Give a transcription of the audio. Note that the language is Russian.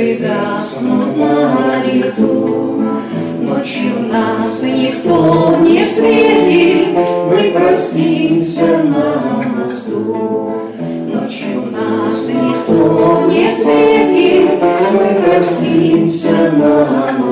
искры гаснут на лету. Ночью нас никто не встретит, мы простимся на мосту. Ночью нас никто не встретит, мы простимся на мосту.